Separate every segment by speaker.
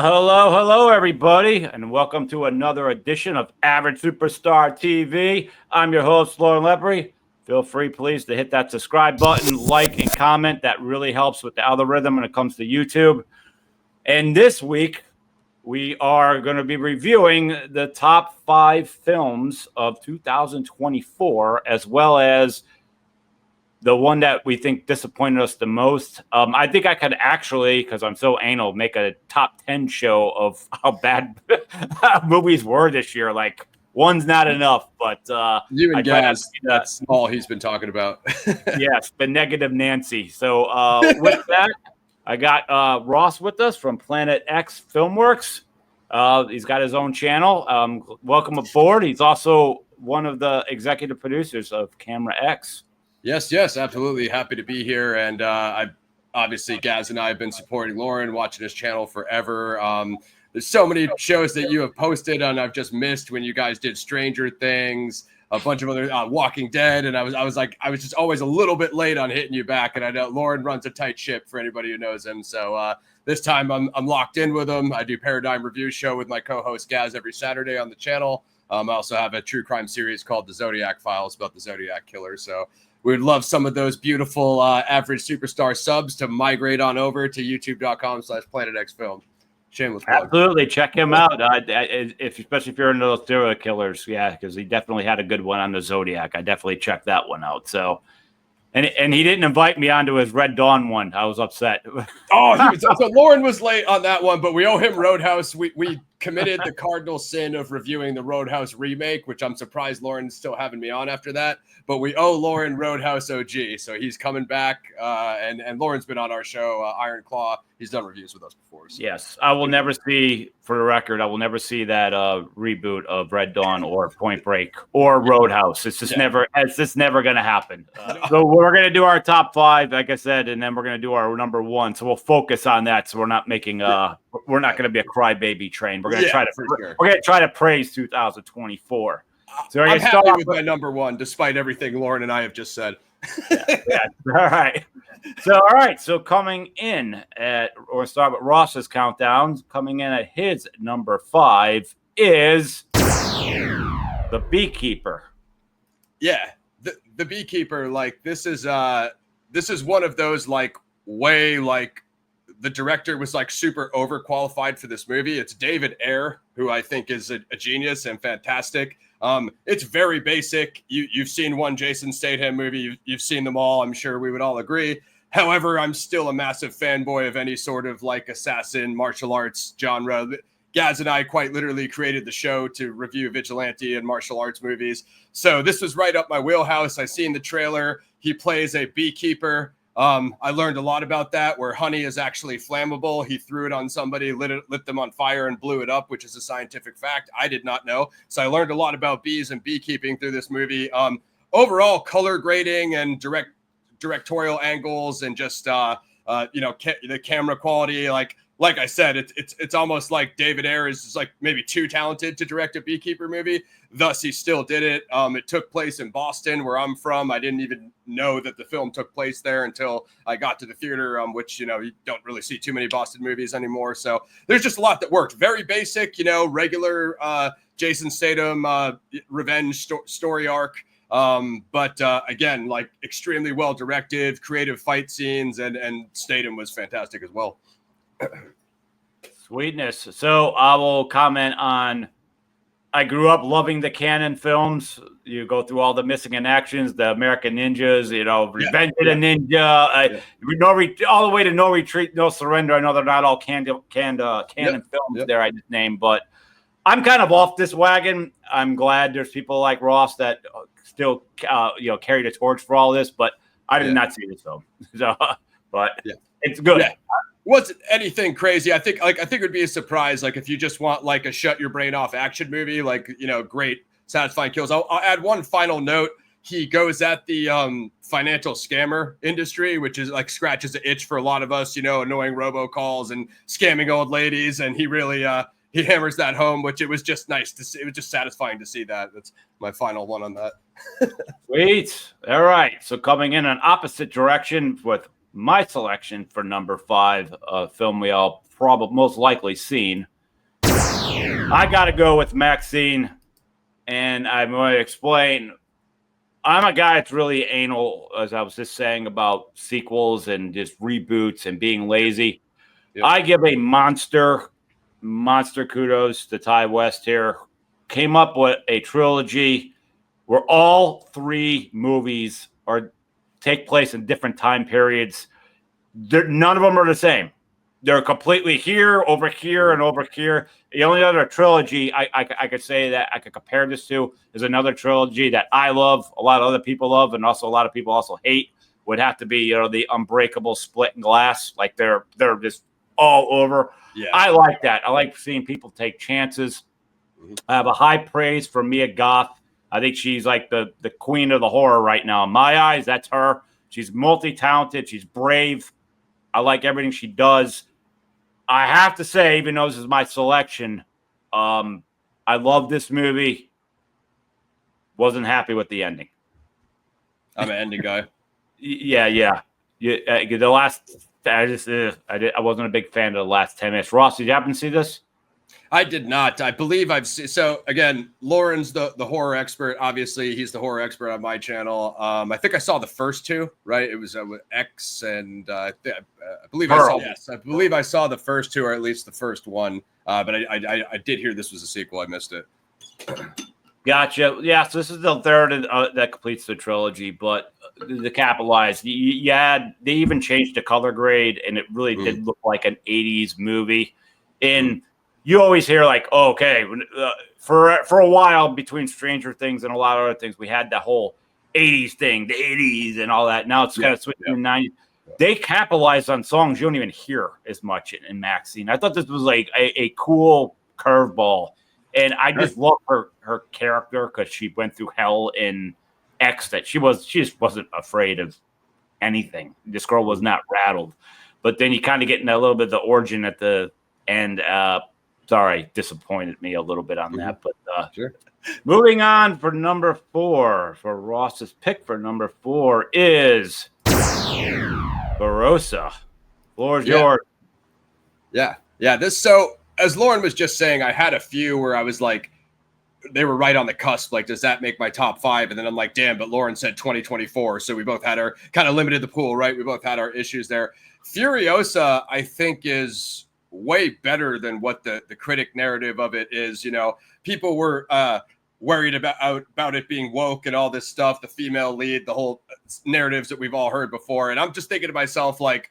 Speaker 1: Hello, everybody, and welcome to another edition of Average Superstar TV. I'm your host, Lauren Lepre. Feel free, please, to hit that subscribe button, like, and comment. That really helps with the algorithm when it comes to YouTube. And this week, we are going to be reviewing the top 5 films of 2024, as well as the one that we think disappointed us the most. I think I could actually, because I'm so anal, make a top 10 show of how bad movies were this year. Like, one's not enough, but
Speaker 2: you and Gaz, that's all he's been talking about.
Speaker 1: Yes, the negative Nancy. So with that, I got Ross with us from Planet X Filmworks. He's got his own channel. Welcome aboard. He's also one of the executive producers of Camera X.
Speaker 2: Yes, absolutely. Happy to be here. And obviously, Gaz and I have been supporting Lauren, watching his channel forever. There's so many shows that you have posted and I've just missed when you guys did Stranger Things, a bunch of other Walking Dead. And I was just always a little bit late on hitting you back. And I know Lauren runs a tight ship for anybody who knows him. So this time I'm locked in with him. I do Paradigm Review Show with my co-host Gaz every Saturday on the channel. I also have a true crime series called The Zodiac Files about the Zodiac Killer. So we'd love some of those beautiful Average Superstar subs to migrate on over to youtube.com/PlanetXFilm. Shameless plug.
Speaker 1: Absolutely. Check him out. Especially if you're into those serial killers. Yeah, because he definitely had a good one on the Zodiac. I definitely checked that one out. So, and he didn't invite me onto his Red Dawn one. I was upset.
Speaker 2: So Lauren was late on that one, but we owe him Roadhouse. We committed the cardinal sin of reviewing the Roadhouse remake, which I'm surprised Lauren's still having me on after that. But we owe Lauren Roadhouse OG, so he's coming back. And Lauren's been on our show, Iron Claw. He's done reviews with us before. So.
Speaker 1: Yes, I will never see, for the record, I will never see that reboot of Red Dawn or Point Break or Roadhouse. It's just never going to happen. So we're going to do our top 5, like I said, and then we're going to do our number 1. So we'll focus on that. So we're not making we're not going to be a crybaby train. We're going to we're going to try to praise 2024. So
Speaker 2: I'm happy with my number 1, despite everything Lauren and I have just said.
Speaker 1: Yeah. All right. So coming in we'll start with Ross's countdown. Coming in at his number 5 is The Beekeeper.
Speaker 2: Yeah, the Beekeeper. Like this is one of those the director was super overqualified for this movie. It's David Ayer, who I think is a genius and fantastic. It's very basic. You've seen one Jason Statham movie. You've seen them all. I'm sure we would all agree. However, I'm still a massive fanboy of any sort of assassin martial arts genre. Gaz and I quite literally created the show to review vigilante and martial arts movies. So this was right up my wheelhouse. I seen the trailer. He plays a beekeeper. I learned a lot about that, where honey is actually flammable. He threw it on somebody, lit them on fire, and blew it up, which is a scientific fact I did not know. So I learned a lot about bees and beekeeping through this movie. Overall, color grading and directorial angles, and just the camera quality. Like I said, it's almost like David Ayer is maybe too talented to direct a beekeeper movie. Thus, he still did it. It took place in Boston, where I'm from. I didn't even know that the film took place there until I got to the theater, which, you don't really see too many Boston movies anymore. So there's just a lot that worked. Very basic, regular Jason Statham revenge story arc. But again, extremely well directed, creative fight scenes, and Statham was fantastic as well.
Speaker 1: Sweetness. So I will comment on, I grew up loving the Cannon films. You go through all the Missing in Actions, the American Ninjas, Revenge of the Ninja, all the way to No Retreat, No Surrender. I know they're not all Cannon films there I just named, but I'm kind of off this wagon. I'm glad there's people like Ross that still carry the torch for all this, but I did not see this film. So, but it's good. Yeah.
Speaker 2: Wasn't anything crazy. I think it would be a surprise, if you just want a shut your brain off action movie, great satisfying kills. I'll add one final note. He goes at the financial scammer industry, which is scratches the itch for a lot of us, annoying robocalls and scamming old ladies, and he really he hammers that home, which it was just nice to see. It was just satisfying to see that. That's my final one on that.
Speaker 1: Sweet. All right. So coming in an opposite direction with my selection for number 5, a film we all probably most likely seen. I got to go with Maxine, and I'm going to explain. I'm a guy that's really anal, as I was just saying, about sequels and just reboots and being lazy.
Speaker 2: Yep.
Speaker 1: I give a monster kudos to Ty West here. Came up with a trilogy where all three movies take place in different time periods. None of them are the same. They're completely here, over here, and over here. The only other trilogy I could say that I could compare this to is another trilogy that I love, a lot of other people love, and also a lot of people also hate. Would have to be, the Unbreakable, Split, and Glass. Like they're just all over.
Speaker 2: Yeah.
Speaker 1: I like that. I like seeing people take chances. I have a high praise for Mia Goth. I think she's like the queen of the horror right now. In my eyes, that's her. She's multi-talented. She's brave. I like everything she does. I have to say, even though this is my selection, I love this movie. Wasn't happy with the ending.
Speaker 2: I'm an ending guy.
Speaker 1: Yeah. The last, I wasn't a big fan of the last 10 minutes. Ross, did you happen to see this?
Speaker 2: I did not. I believe I've seen. So again, Lauren's the horror expert. Obviously, he's the horror expert on my channel. I think I saw the first two. Right? It was with X, and I believe I saw. Yes, I believe I saw the first two, or at least the first one. But I did hear this was a sequel. I missed it.
Speaker 1: Gotcha. Yeah, so this is the third that completes the trilogy, but the capitalized, they even changed the color grade, and it really did look like an 80s movie. And you always hear like, oh, okay, for a while between Stranger Things and a lot of other things, we had the whole 80s thing, the 80s and all that. Now it's kind of switching to the 90s. They capitalized on songs you don't even hear as much in Maxine. I thought this was like a cool curveball. And I just love her character because she went through hell in X. That she just wasn't afraid of anything. This girl was not rattled. But then you kind of get into a little bit of the origin at the end. Sorry, disappointed me a little bit on that. But
Speaker 2: Sure.
Speaker 1: Moving on for number 4, for Ross's pick for number 4 is Barossa. Floor is yours.
Speaker 2: Yeah. So as Lauren was just saying, I had a few where I was like, they were right on the cusp. Like, does that make my top 5? And then I'm like, damn, but Lauren said 2024. So we both had our kind of limited the pool, right? We both had our issues there. Furiosa, I think, is way better than what the critic narrative of it is. People were worried about it being woke and all this stuff, the female lead, the whole narratives that we've all heard before. And I'm just thinking to myself, like,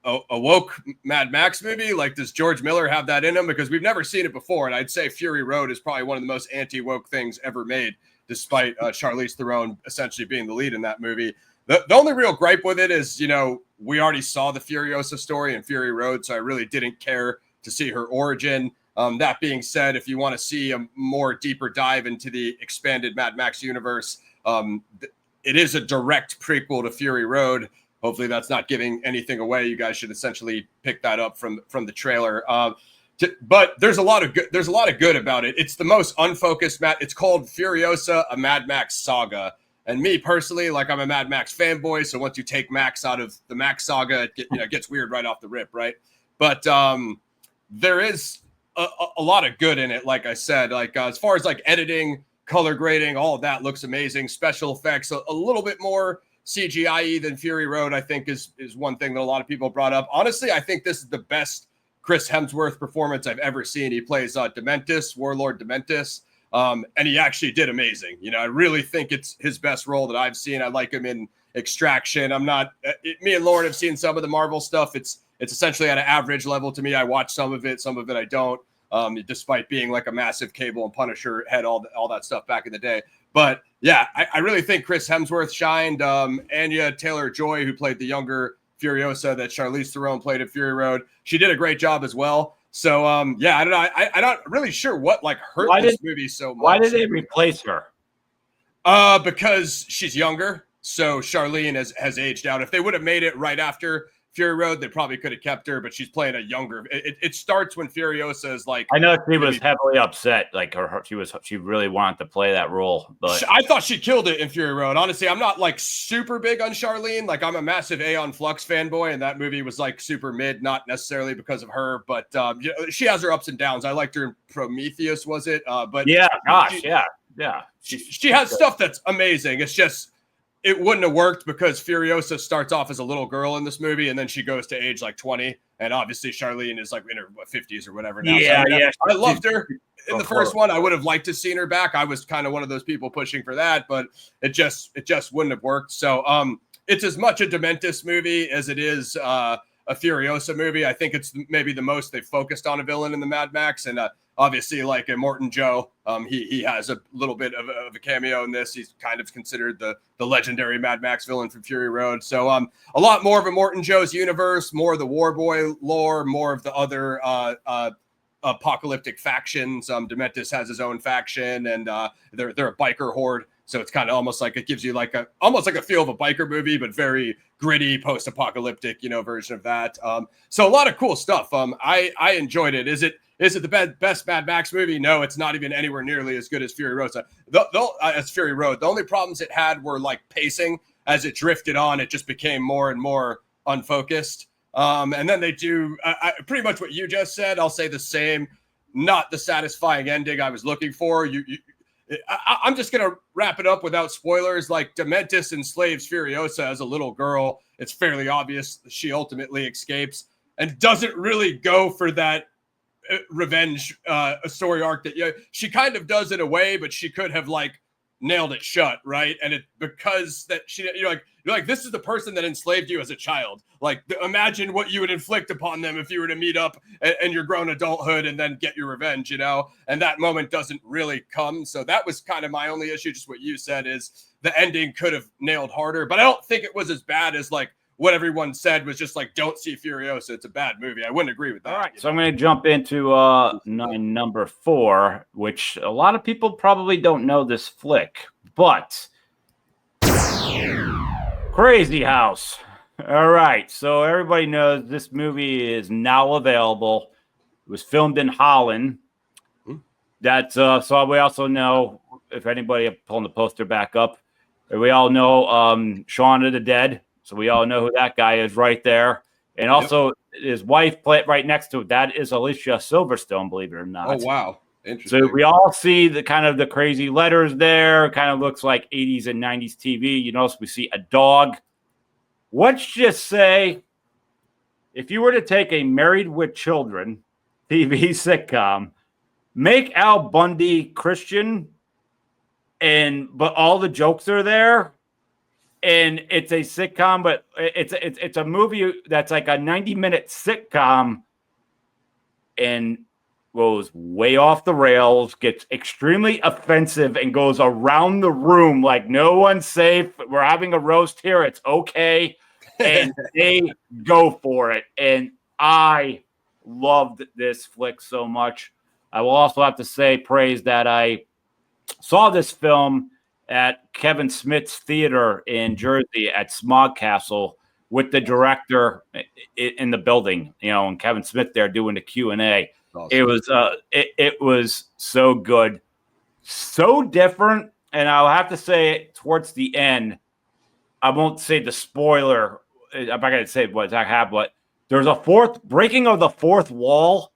Speaker 2: a woke Mad Max movie? Like, does George Miller have that in him? Because we've never seen it before. And I'd say Fury Road is probably one of the most anti-woke things ever made, despite Charlize Theron essentially being the lead in that movie. The only real gripe with it is, we already saw the Furiosa story in Fury Road, so I really didn't care to see her origin. That being said, if you want to see a more deeper dive into the expanded Mad Max universe, it is a direct prequel to Fury Road. Hopefully that's not giving anything away. You guys should essentially pick that up from the trailer. But there's a lot of good about it. It's the most unfocused It's called Furiosa, a Mad Max saga. And me personally, like, I'm a Mad Max fanboy. So once you take Max out of the Max saga, it gets weird right off the rip, right? But there is a lot of good in it. Like I said, like as far as like editing, color grading, all of that looks amazing. Special effects, a little bit more CGI than Fury Road, I think is one thing that a lot of people brought up. Honestly, I think this is the best Chris Hemsworth performance I've ever seen. He plays Dementus, Warlord Dementus, and he actually did amazing. I really think it's his best role that I've seen. I like him in Extraction. Me and Lauren have seen some of the Marvel stuff. It's essentially at an average level to me. I watch some of it I don't, despite being like a massive Cable and Punisher head, all that stuff back in the day. But yeah, I really think Chris Hemsworth shined. Anya Taylor-Joy, who played the younger Furiosa that Charlize Theron played in Fury Road, she did a great job as well. So yeah, I don't know. I'm not really sure what like hurt this movie so much.
Speaker 1: Why did they replace her?
Speaker 2: Because she's younger. So Charlene has aged out. If they would have made it right after Fury Road, they probably could have kept her, but she's playing a younger. It starts when Furiosa is like.
Speaker 1: I know she was heavily upset. Like she really wanted to play that role. But
Speaker 2: I thought she killed it in Fury Road. Honestly, I'm not like super big on Charlene. Like I'm a massive Aeon Flux fanboy, and that movie was like super mid, not necessarily because of her, but she has her ups and downs. I liked her in Prometheus, was it? But
Speaker 1: yeah, gosh, yeah.
Speaker 2: She has stuff that's amazing. It's just it wouldn't have worked because Furiosa starts off as a little girl in this movie, and then she goes to age like 20, and obviously Charlene is like in her 50s or whatever now.
Speaker 1: Yeah,
Speaker 2: I loved her in the first one. I would have liked to seen her back. I was kind of one of those people pushing for that, but it just wouldn't have worked. So it's as much a Dementis movie as it is a Furiosa movie. I think it's maybe the most they've focused on a villain in the Mad Max, and obviously, like Morton Joe, he has a little bit of a cameo in this. He's kind of considered the legendary Mad Max villain from Fury Road. So a lot more of a Morton Joe's universe, more of the War Boy lore, more of the other apocalyptic factions. Dementis has his own faction, and they're a biker horde. So it's kind of almost like it gives you like almost like a feel of a biker movie, but very gritty, post-apocalyptic, version of that. So a lot of cool stuff. I enjoyed it. Is it the best Mad Max movie? No, it's not even anywhere nearly as good as Fury Road. As Fury Road, the only problems it had were like pacing. As it drifted on, it just became more and more unfocused. And then they do pretty much what you just said. I'll say the same. Not the satisfying ending I was looking for. I'm just going to wrap it up without spoilers. Like Dementis enslaves Furiosa as a little girl. It's fairly obvious she ultimately escapes and doesn't really go for that revenge story arc that she kind of does in a way, but she could have like nailed it shut, right? And it because that you're like this is the person that enslaved you as a child. Like imagine what you would inflict upon them if you were to meet up in your grown adulthood and then get your revenge, and that moment doesn't really come. So that was kind of my only issue. Just what you said is the ending could have nailed harder, but I don't think it was as bad as like what everyone said was just like, don't see Furiosa. It's a bad movie. I wouldn't agree with that.
Speaker 1: All right. So I'm going to jump into number 4, which a lot of people probably don't know this flick, but Crazy House. All right. So everybody knows this movie is now available. It was filmed in Holland. That's so we also know, if anybody pulling the poster back up, we all know Shaun of the Dead. So we all know who that guy is right there. And also his wife played right next to it. That is Alicia Silverstone, believe it or not.
Speaker 2: Oh, wow. Interesting.
Speaker 1: So we all see the kind of the crazy letters there. Kind of looks like 80s and 90s TV. So we see a dog. Let's just say, if you were to take a Married with Children TV sitcom, make Al Bundy Christian, but all the jokes are there. And it's a sitcom, but it's a movie that's like a 90-minute sitcom and goes way off the rails, gets extremely offensive, and goes around the room like no one's safe. We're having a roast here. It's okay. And they go for it. And I loved this flick so much. I will also have to say praise that I saw this film at Kevin Smith's theater in Jersey at Smog Castle with the director in the building, and Kevin Smith there doing the Q&A. Awesome. It was so good, so different. And I'll have to say towards the end, I won't say the spoiler. I'm not going to say what exactly happened, but there's a breaking of the fourth wall,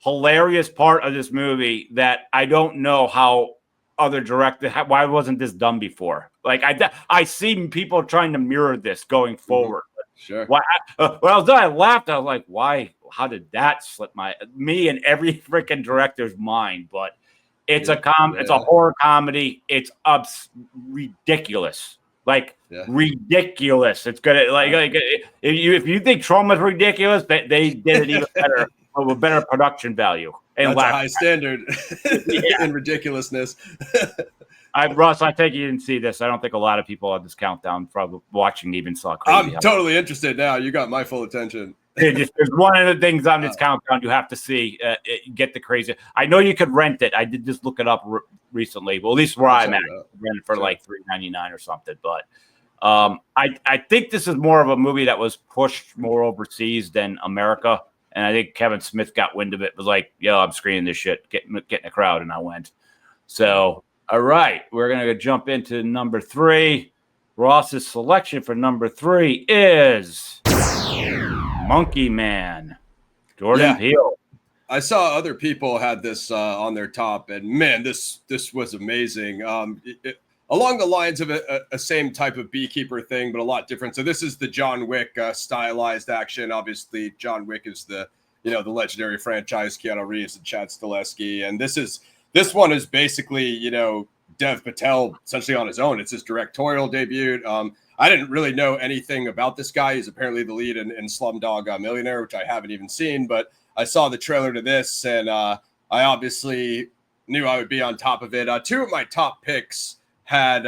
Speaker 1: hilarious part of this movie that I don't know how other director, why wasn't this done before? Like I see people trying to mirror this going forward.
Speaker 2: Sure.
Speaker 1: Why? I laughed. I was like, why? How did that slip me and every freaking director's mind? But it's it's a horror comedy. It's ridiculous. Ridiculous. It's gonna if you think Trauma's ridiculous, they did it even better with better production value.
Speaker 2: And that's a high standard in ridiculousness.
Speaker 1: Russ, I think you didn't see this. I don't think a lot of people on this countdown probably watching even saw Crazy
Speaker 2: House. Totally interested now. You got my full attention.
Speaker 1: There's one of the things on this countdown you have to see. Get the Crazy. I know you could rent it. I did just look it up recently. Well, at least where I'm at, rent it for like $3.99 or something. But I think this is more of a movie that was pushed more overseas than America. And I think Kevin Smith got wind of it, was like, yo, I'm screening this shit, get in a crowd. And I went. So, all right, we're going to jump into number 3. Ross's selection for number 3 is Monkey Man, Jordan Peele.
Speaker 2: I saw other people had this on their top, and man, this was amazing. Along the lines of a same type of beekeeper thing, but a lot different. So this is the John Wick stylized action. Obviously, John Wick is the legendary franchise, Keanu Reeves and Chad Stahelski, and this one is basically Dev Patel essentially on his own. It's his directorial debut. I didn't really know anything about this guy. He's apparently the lead in Slumdog Millionaire, which I haven't even seen, but I saw the trailer to this, and I obviously knew I would be on top of it. 2 of my top picks had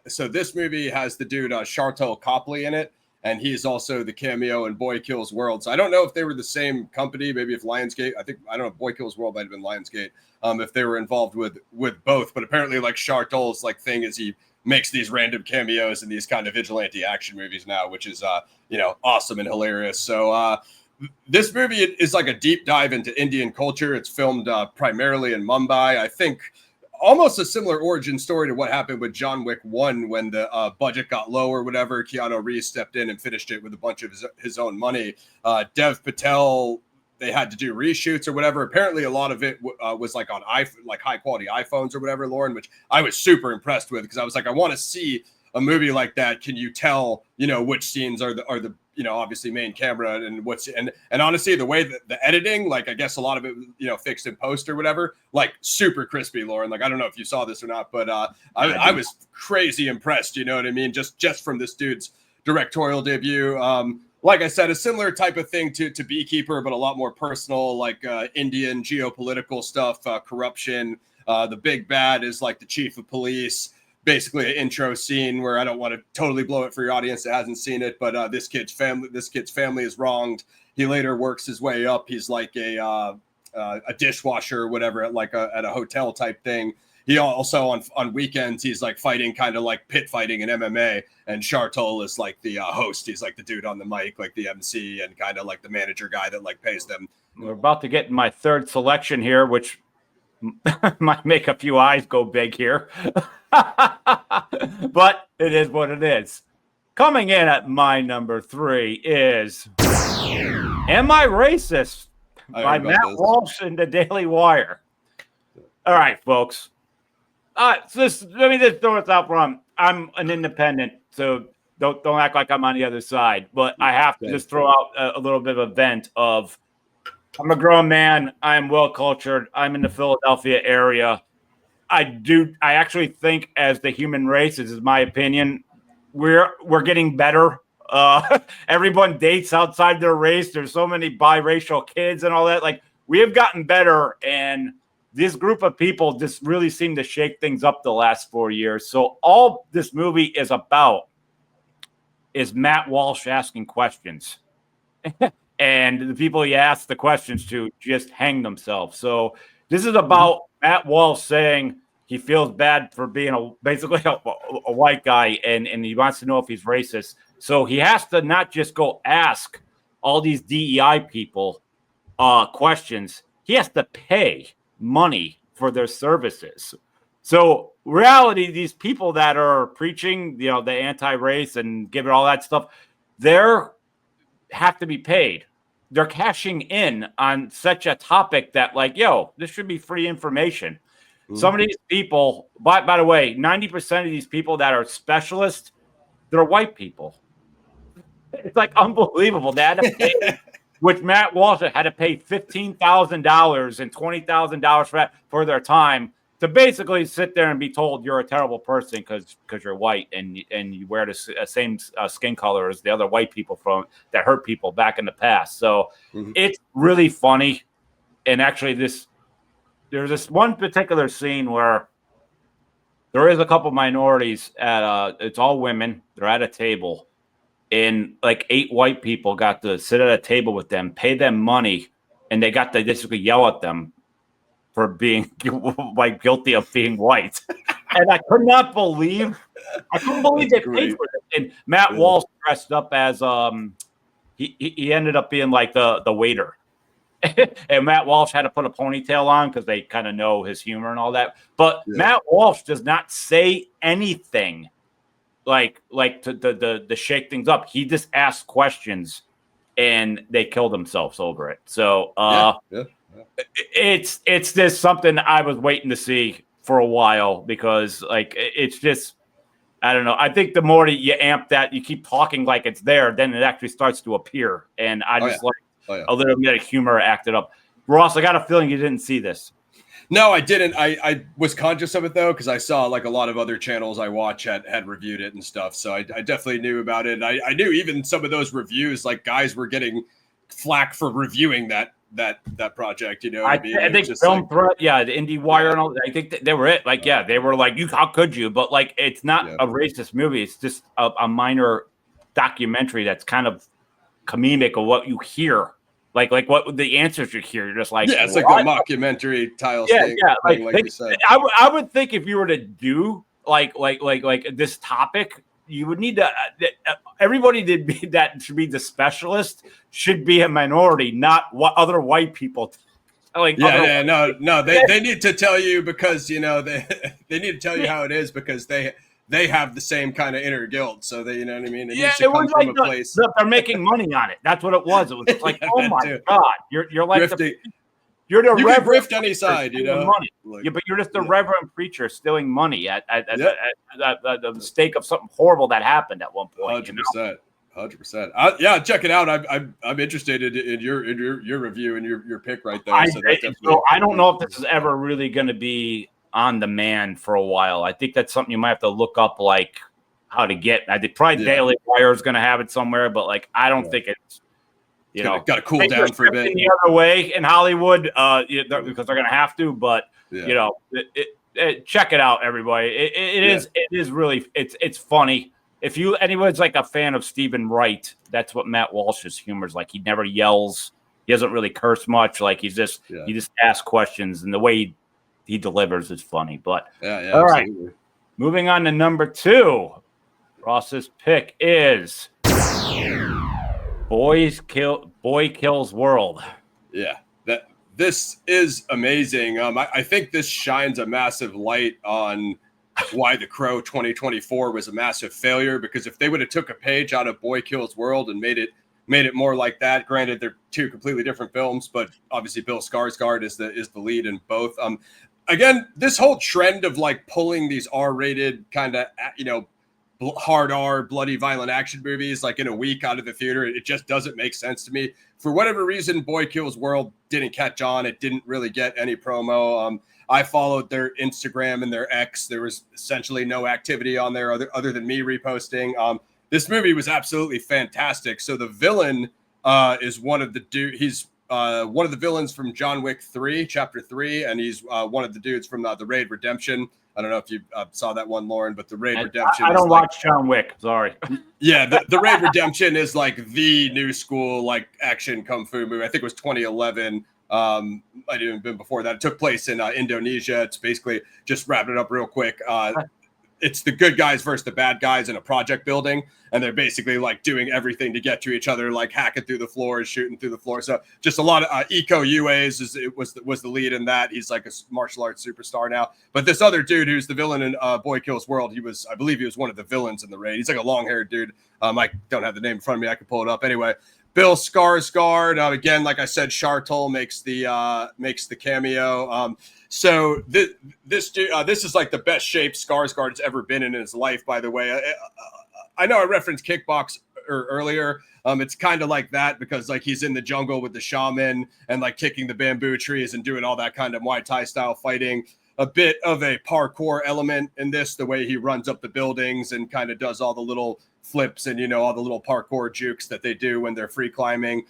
Speaker 2: so this movie has the dude Sharlto Copley in it, and he's also the cameo in Boy Kills World. So I don't know if they were the same company. Maybe if Lionsgate, I don't know, Boy Kills World might have been Lionsgate. If they were involved with both, but apparently like Sharlto's like thing is he makes these random cameos in these kind of vigilante action movies now, which is awesome and hilarious. So this movie is like a deep dive into Indian culture. It's filmed primarily in Mumbai. I think almost a similar origin story to what happened with John Wick 1 when the budget got low or whatever. Keanu Reeves stepped in and finished it with a bunch of his own money. Dev Patel, they had to do reshoots or whatever. Apparently, a lot of it was like on high quality iPhones or whatever, Lauren, which I was super impressed with because I was like, I want to see a movie like that. Can you tell, which scenes are the obviously main camera and and honestly, the way that the editing, like I guess a lot of it, fixed in post or whatever, like super crispy, Lauren. Like, I don't know if you saw this or not, but I was crazy impressed. You know what I mean? Just from this dude's directorial debut. Like I said, a similar type of thing to Beekeeper, but a lot more personal, like Indian geopolitical stuff, corruption. The big bad is like the chief of police. Basically an intro scene where I don't want to totally blow it for your audience that hasn't seen it, but this kid's family is wronged. He later works his way up. He's like a dishwasher or whatever at a hotel type thing. He also on weekends he's like fighting kind of like pit fighting in MMA, and Sharlto is like the host. He's like the dude on the mic, like the MC, and kind of like the manager guy that like pays them.
Speaker 1: We're about to get in my 3rd selection here, which might make a few eyes go big here. But it is what it is. Coming in at my number 3 is Am I Racist? By Matt Walsh in the Daily Wire. All right, folks. Let me just throw this out front. I'm an independent, so don't act like I'm on the other side. But I have to just throw out a little bit of a vent of I'm a grown man. I'm well cultured. I'm in the Philadelphia area. I actually think as the human race, this is my opinion, we're getting better. Everyone dates outside their race. There's so many biracial kids and all that. Like, we have gotten better, and this group of people just really seem to shake things up the last 4 years. So all this movie is about is Matt Walsh asking questions. And the people he asks the questions to just hang themselves. So this is about Matt Walsh saying he feels bad for being basically a white guy, and he wants to know if he's racist. So he has to not just go ask all these DEI people questions. He has to pay money for their services. So reality, these people that are preaching, the anti-race and giving all that stuff, they're have to be paid. They're cashing in on such a topic that, like, yo, this should be free information. Mm-hmm. Some of these people, by the way, 90% of these people that are specialists, they're white people. It's like unbelievable. They had to pay, which Matt Walsh had to pay $15,000 and $20,000 for their time to basically sit there and be told you're a terrible person because you're white and you wear the same skin color as the other white people that hurt people back in the past. So It's really funny. And actually, there's this one particular scene where there is a couple minorities it's all women. They're at a table, and like 8 white people got to sit at a table with them, pay them money, and they got to basically yell at them for being like guilty of being white. And I couldn't believe they paid for it. And Matt Walsh dressed up as he ended up being like the waiter. And Matt Walsh had to put a ponytail on because they kind of know his humor and all that. But Matt Walsh does not say anything like to shake things up. He just asks questions, and they kill themselves over it. So it's just something I was waiting to see for a while because like it's just I don't know. I think the more that you amp that, you keep talking like it's there, then it actually starts to appear. And I just a little bit of humor acted up. Ross, I got a feeling you didn't see this.
Speaker 2: No, I didn't. I was conscious of it though, because I saw like a lot of other channels I watch had reviewed it and stuff. So I definitely knew about it. And I knew even some of those reviews, like guys were getting flack for reviewing that project. You know,
Speaker 1: I think Film Threat, the IndieWire, and all. I think they were it. Like, they were like, how could you? But like, it's not a racist movie. It's just a minor documentary that's kind of comedic of what you hear. Like what the answers you hear, you're just like,
Speaker 2: it's like a mockumentary style thing. Like you said.
Speaker 1: I would think if you were to do like this topic, you would need to. Everybody that should be the specialist should be a minority, not what other white people. They need to tell you because they need to tell you how it is because they have the same kind of inner guilt, so they, you know what I mean? It needs to come from a place. They're making money on it. That's what it was. It was like, oh my God, you're like
Speaker 2: Grifting.
Speaker 1: You're the
Speaker 2: reverend grift any side,
Speaker 1: money. But you're just the reverend preacher stealing money at the stake of something horrible that happened at one point.
Speaker 2: 100%. Check it out. I'm interested in your review and your pick right there.
Speaker 1: I don't know if this is ever really going to be on demand for a while. I think that's something you might have to look up, like how to get. I think probably Daily Wire is going to have it somewhere, but like I don't think it's
Speaker 2: got to cool down for a bit.
Speaker 1: The other way in Hollywood, because they're going to have to. But check it out, everybody. It is really it's funny. If anyone's like a fan of Stephen Wright, that's what Matt Walsh's humor is like. He never yells. He doesn't really curse much. Like he just asks questions, and the way he delivers is funny. But all right, moving on to number 2. Ross's pick is Boy Kills World.
Speaker 2: Yeah, this is amazing. I think this shines a massive light on why The Crow 2024 was a massive failure, because if they would have took a page out of Boy Kills World and made it more like that, granted they're two completely different films, but obviously Bill Skarsgård is the lead in both. Again, this whole trend of like pulling these R-rated kind of hard R, bloody, violent action movies like in a week out of the theater, it just doesn't make sense to me. For whatever reason, Boy Kills World didn't catch on. It didn't really get any promo. I followed their Instagram and their X. There was essentially no activity on there other than me reposting. This movie was absolutely fantastic. So the villain is one of the he's one of the villains from John Wick 3, Chapter 3, and he's one of the dudes from the Raid Redemption. I don't know if you saw that one, Lauren, but the Raid Redemption.
Speaker 1: I don't watch John Wick. Sorry.
Speaker 2: Yeah, the Raid Redemption is like the new school like action kung fu movie. I think it was 2011. Might have even been before that. It took place in Indonesia. It's basically, just wrapping it up real quick. It's the good guys versus the bad guys in a project building, and they're basically like doing everything to get to each other, like hacking through the floors, shooting through the floor. So just a lot of Iko Uwais was the lead in that. He's like a martial arts superstar now. But this other dude who's the villain in Boy Kills World, I believe he was one of the villains in the Raid. He's like a long-haired dude. I don't have the name in front of me. I can pull it up anyway. Bill Skarsgård, again, like I said, Chartol makes the cameo. So this is like the best shape Skarsgård's ever been in his life. By the way, I know I referenced Kickbox earlier. It's kind of like that because like he's in the jungle with the shaman and like kicking the bamboo trees and doing all that kind of Muay Thai style fighting. A bit of a parkour element in this, the way he runs up the buildings and kind of does all the little flips and all the little parkour jukes that they do when they're free climbing.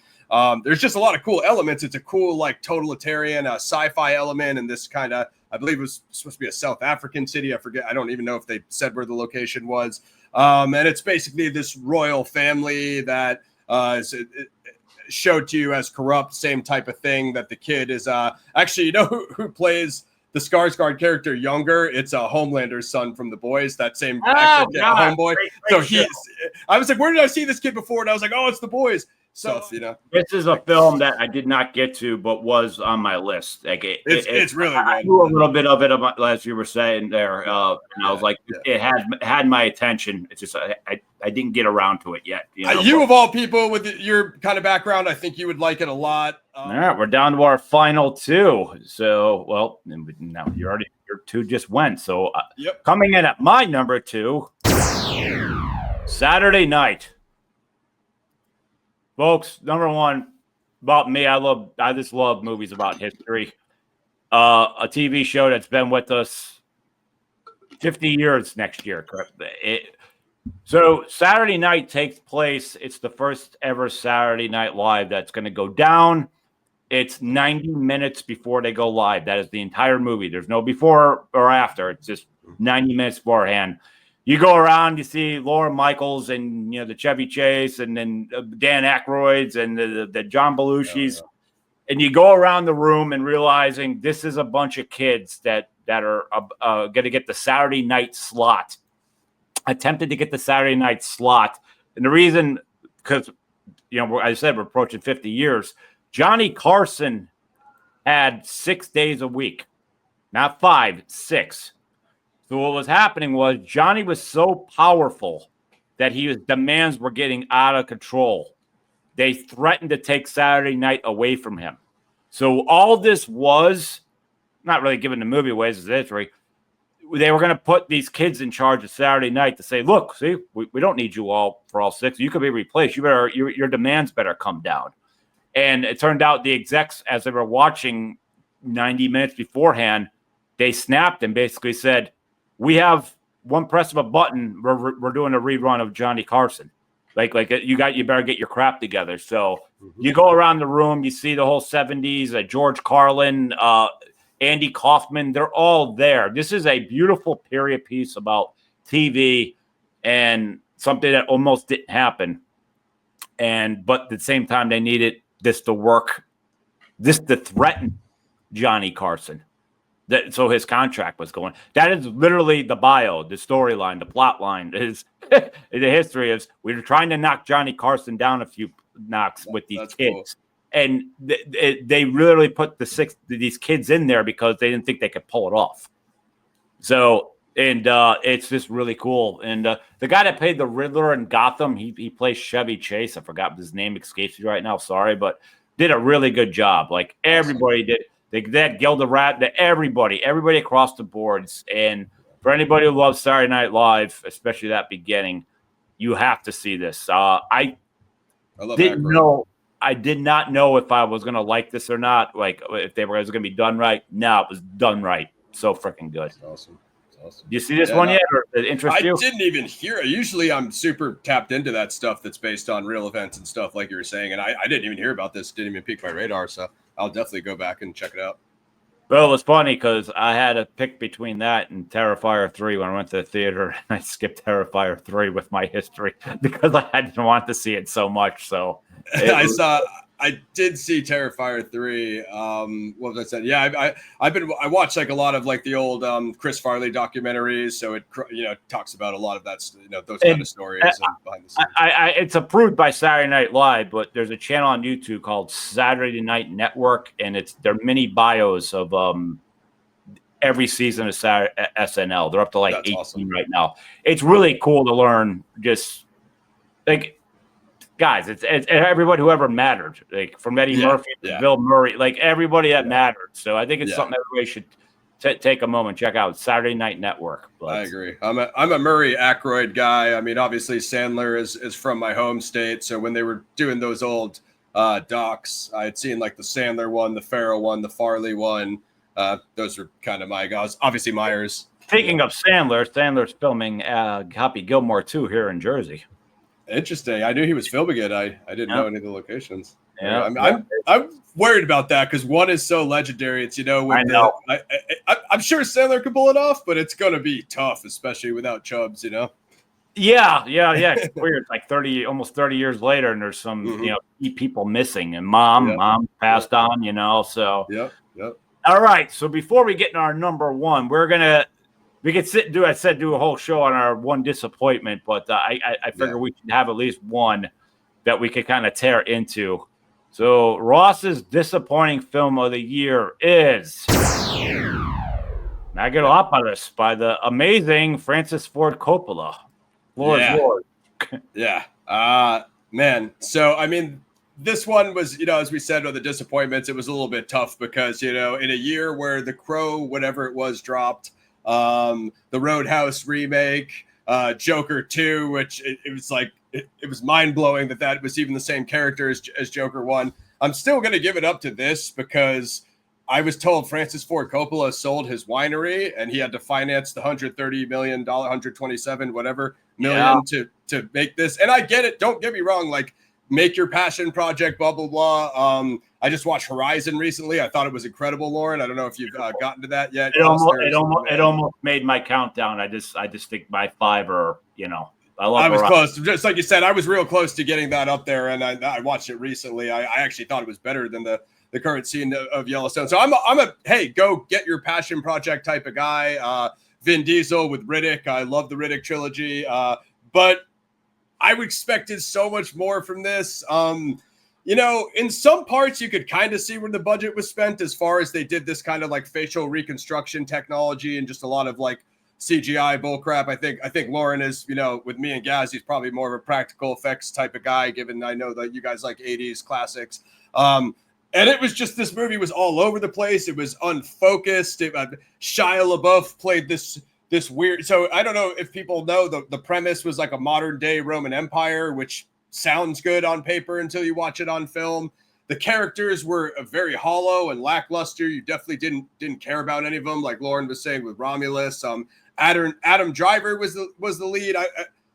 Speaker 2: There's just a lot of cool elements. It's a cool like totalitarian sci-fi element, and this kind of, I believe it was supposed to be a South African city. I forget. I don't even know if they said where the location was. And it's basically this royal family that is showed to you as corrupt, same type of thing that the kid is. Actually, who plays the Skarsgård character younger. It's a Homelander's son from The Boys. That same
Speaker 1: Oh,
Speaker 2: actor,
Speaker 1: God.
Speaker 2: Homeboy.
Speaker 1: Great
Speaker 2: I was like, where did I see this kid before? And I was like, oh, it's The Boys. So
Speaker 1: this is a film that I did not get to, but was on my list. Like
Speaker 2: it's really good.
Speaker 1: I knew a little bit of it, as you were saying there, and I was like, it had my attention. It's just I didn't get around to it yet.
Speaker 2: You of all people with your kind of background, I think you would like it a lot.
Speaker 1: All right, we're down to our final two. So, well, now your two just went. So, coming in at my number 2, Saturday Night. Folks, number 1, about me, I just love movies about history. A TV show that's been with us 50 years next year. So Saturday Night takes place. It's the first ever Saturday Night Live that's going to go down. It's 90 minutes before they go live. That is the entire movie. There's no before or after. It's just 90 minutes beforehand. You go around, you see Laura Michaels and the Chevy Chase and then Dan Aykroyd's and the John Belushi's, and you go around the room and realizing this is a bunch of kids that are going to get the Saturday night slot, attempted to get the Saturday night slot, and the reason because I said we're approaching 50 years. Johnny Carson had 6 days a week, not 5, 6. So what was happening was Johnny was so powerful that his demands were getting out of control. They threatened to take Saturday night away from him. So all this was not really giving the movie away as history. They were going to put these kids in charge of Saturday night to say, look, see, we don't need you all for all 6. You could be replaced. Your demands better come down. And it turned out the execs, as they were watching 90 minutes beforehand, they snapped and basically said, we have one press of a button. We're doing a rerun of Johnny Carson. Like you better get your crap together. So you go around the room, you see the whole 70s, George Carlin, Andy Kaufman, they're all there. This is a beautiful period piece about TV and something that almost didn't happen. But at the same time, they needed this to work, this to threaten Johnny Carson. So his contract was going. That is literally the bio, the storyline, the plot line. Is the history is we were trying to knock Johnny Carson down a few knocks with these kids, cool. And they literally put these kids in there because they didn't think they could pull it off. So it's just really cool. And the guy that played the Riddler in Gotham, he plays Chevy Chase. I forgot his name escapes me right now. Sorry, but did a really good job. Like everybody did. They had Gilda Radner, everybody across the boards. And for anybody who loves Saturday Night Live, especially that beginning, you have to see this. I did not know if I was going to like this or not. Like if it was going to be done right. No, it was done right. So freaking good.
Speaker 2: That's awesome. Awesome.
Speaker 1: You see this one yet, or did it interest you?
Speaker 2: I didn't even hear it. Usually I'm super tapped into that stuff that's based on real events and stuff like you were saying. And I didn't even hear about this. Didn't even pique my radar. So I'll definitely go back and check it out.
Speaker 1: Well, it was funny because I had to pick between that and Terrifier 3 when I went to the theater. And I skipped Terrifier 3 with my history because I didn't want to see it so much. So
Speaker 2: I did see Terrifier 3. What was I said? Yeah, I watched like a lot of like the old Chris Farley documentaries. So it talks about a lot of that, those kind of stories behind the scenes.
Speaker 1: It's approved by Saturday Night Live, but there's a channel on YouTube called Saturday Night Network, and they're mini bios of every season of SNL. They're up to like That's 18 awesome. Right now. It's really cool to learn. Just like. Guys, it's everybody who ever mattered, like from Eddie Murphy to Bill Murray, like everybody that mattered. So I think it's something everybody should take a moment, check out Saturday Night Network. But
Speaker 2: I agree. I'm a Murray Aykroyd guy. I mean, obviously Sandler is from my home state. So when they were doing those old docs, I had seen like the Sandler one, the Farrell one, the Farley one. Those are kind of my guys. Obviously Myers.
Speaker 1: Speaking of Sandler's filming Happy Gilmore 2 here in Jersey.
Speaker 2: Interesting. I knew he was filming it. I didn't know any of the locations. Yeah, I'm worried about that because one is so legendary. It's
Speaker 1: I know.
Speaker 2: I'm sure Sandler could pull it off, but it's going to be tough, especially without Chubbs.
Speaker 1: Yeah. It's weird. Like almost 30 years later, and there's some key people missing, and mom passed on. So
Speaker 2: Yep.
Speaker 1: All right. So before we get in our number one, we could sit and do a whole show on our one disappointment, but I figure we should have at least one that we could kind of tear into. So Ross's disappointing film of the year is Megalopolis by the amazing Francis Ford Coppola. Lord.
Speaker 2: Yeah. Man. So, I mean, this one was, as we said, with the disappointments, it was a little bit tough because, in a year where The Crow, whatever it was, dropped, the Roadhouse remake, Joker 2, which it was like, it was mind-blowing that was even the same character as Joker 1. I'm still going to give it up to this because I was told Francis Ford Coppola sold his winery and he had to finance the $130 million, 127, whatever million to make this. And I get it. Don't get me wrong. Like, make your passion project, blah, blah, blah. I just watched Horizon recently. I thought it was incredible, Lauren. I don't know if you've gotten to that yet.
Speaker 1: It almost made my countdown. I just think my 5 or, I
Speaker 2: was close. Just like you said, I was real close to getting that up there. And I watched it recently. I actually thought it was better than the current scene of Yellowstone. So I'm a hey, go get your passion project type of guy. Vin Diesel with Riddick. I love the Riddick trilogy. But I expected so much more from this. In some parts you could kind of see where the budget was spent as far as they did this kind of like facial reconstruction technology and just a lot of like CGI bullcrap. I think Lauren is, with me and Gaz, he's probably more of a practical effects type of guy, given I know that you guys like 80s classics. And it was just, this movie was all over the place. It was unfocused. Shia LaBeouf played this weird. So I don't know if people know the premise was like a modern day Roman Empire, which sounds good on paper until you watch it on film. The characters were very hollow and lackluster. You definitely didn't care about any of them, like Lauren was saying with Romulus. Adam Driver was the lead.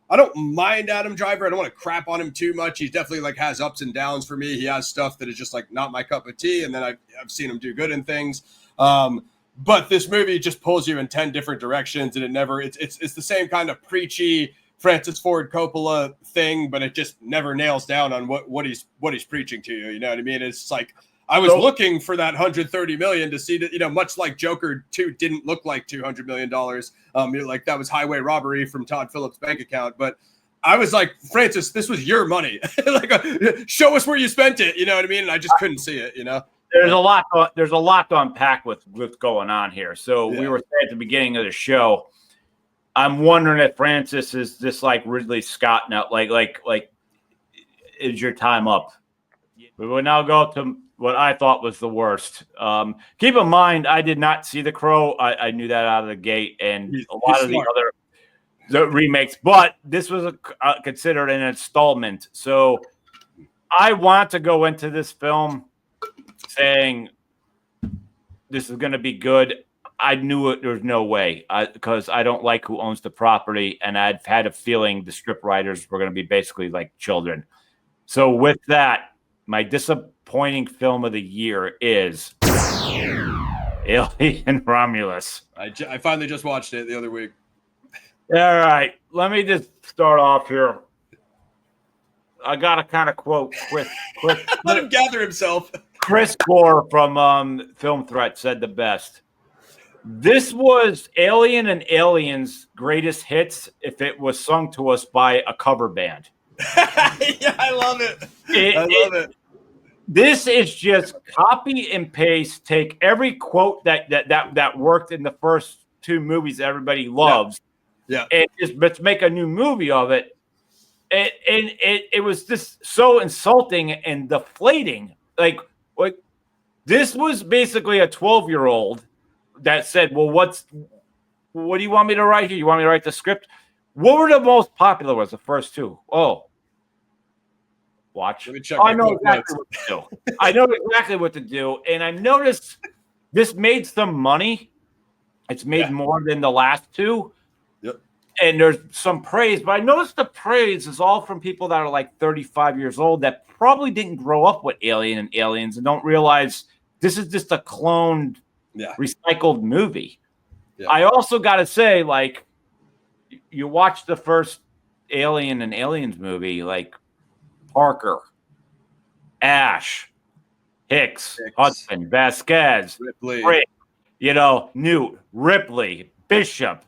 Speaker 2: I don't mind Adam Driver. I don't want to crap on him too much. He definitely like has ups and downs for me. He has stuff that is just like not my cup of tea, and then I've seen him do good in things. But this movie just pulls you in 10 different directions, and it's the same kind of preachy Francis Ford Coppola thing, but it just never nails down on what he's preaching to you. You know what I mean? It's like I was looking for that $130 million to see that, much like Joker 2 didn't look like $200 million. Like that was highway robbery from Todd Phillips' bank account. But I was like, Francis, this was your money. Show us where you spent it. You know what I mean? And I just couldn't see it.
Speaker 1: There's a lot to unpack with what's going on here. So we were saying at the beginning of the show, I'm wondering if Francis is just like Ridley Scott now, like is your time up? We will now go to what I thought was the worst. Keep in mind, I did not see The Crow. I knew that out of the gate, and a lot of the remakes, but this was considered an installment. So I want to go into this film saying this is going to be good. I knew it. There was no way because I don't like who owns the property, and I've had a feeling the script writers were going to be basically like children. So with that, my disappointing film of the year is Alien Romulus.
Speaker 2: I finally just watched it the other week.
Speaker 1: All right, let me just start off here. I got to kind of quote quick.
Speaker 2: Let him gather himself.
Speaker 1: Chris Gore from Film Threat said the best. This was Alien and Aliens' greatest hits if it was sung to us by a cover band.
Speaker 2: Yeah, I love it. I love it.
Speaker 1: This is just copy and paste. Take every quote that worked in the first two movies that everybody loves, and just let's make a new movie of it. And it was just so insulting and deflating. Like this was basically a 12-year-old that said, "Well, what do you want me to write here? You want me to write the script?" What were the most popular ones? The first two. Watch.
Speaker 2: Let me check.
Speaker 1: I know exactly what to do. I know exactly what to do, and I noticed this made some money. It's made more than the last two.
Speaker 2: Yep.
Speaker 1: And there's some praise, but I noticed the praise is all from people that are like 35 years old that probably didn't grow up with Alien and Aliens and don't realize this is just a cloned, recycled movie. Yeah. I also got to say, like, you watch the first Alien and Aliens movie, like Parker, Ash, Hicks, Hudson, Vasquez,
Speaker 2: Ripley,
Speaker 1: Frick, Newt, Ripley, Bishop,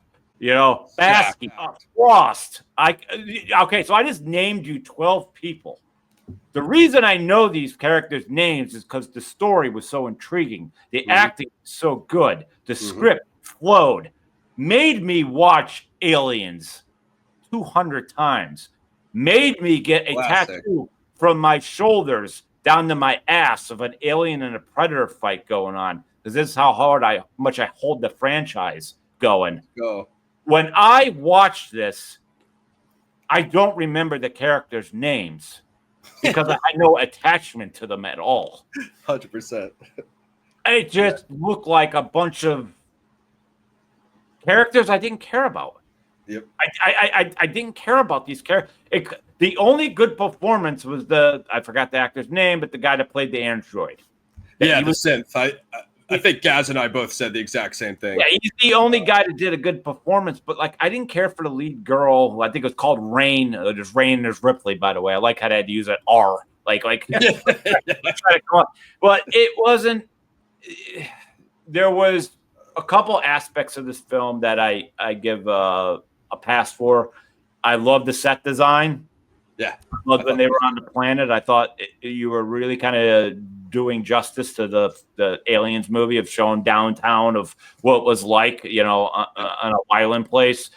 Speaker 1: Basky, Frost. Okay, so I just named you 12 people. The reason I know these characters' names is because the story was so intriguing. The acting was so good. The script flowed. Made me watch Aliens 200 times. Made me get a tattoo from my shoulders down to my ass of an alien and a predator fight going on. Because this is how much I hold the franchise going. When I watched this, I don't remember the characters' names because I had no attachment to them at all.
Speaker 2: 100%.
Speaker 1: It just looked like a bunch of characters I didn't care about.
Speaker 2: Yep.
Speaker 1: I didn't care about these characters. The only good performance was I forgot the actor's name, but the guy that played the android.
Speaker 2: The synth. I think Gaz and I both said the exact same thing.
Speaker 1: Yeah, he's the only guy that did a good performance, but I didn't care for the lead girl, who I think it was called Rain. There's Rain, there's Ripley, by the way. I like how they had to use an R. But it wasn't. There was a couple aspects of this film that I give a pass for. I love the set design.
Speaker 2: Yeah,
Speaker 1: I loved when they were on the planet. I thought you were really kind of doing justice to the Aliens movie of showing downtown of what it was like, on an island place.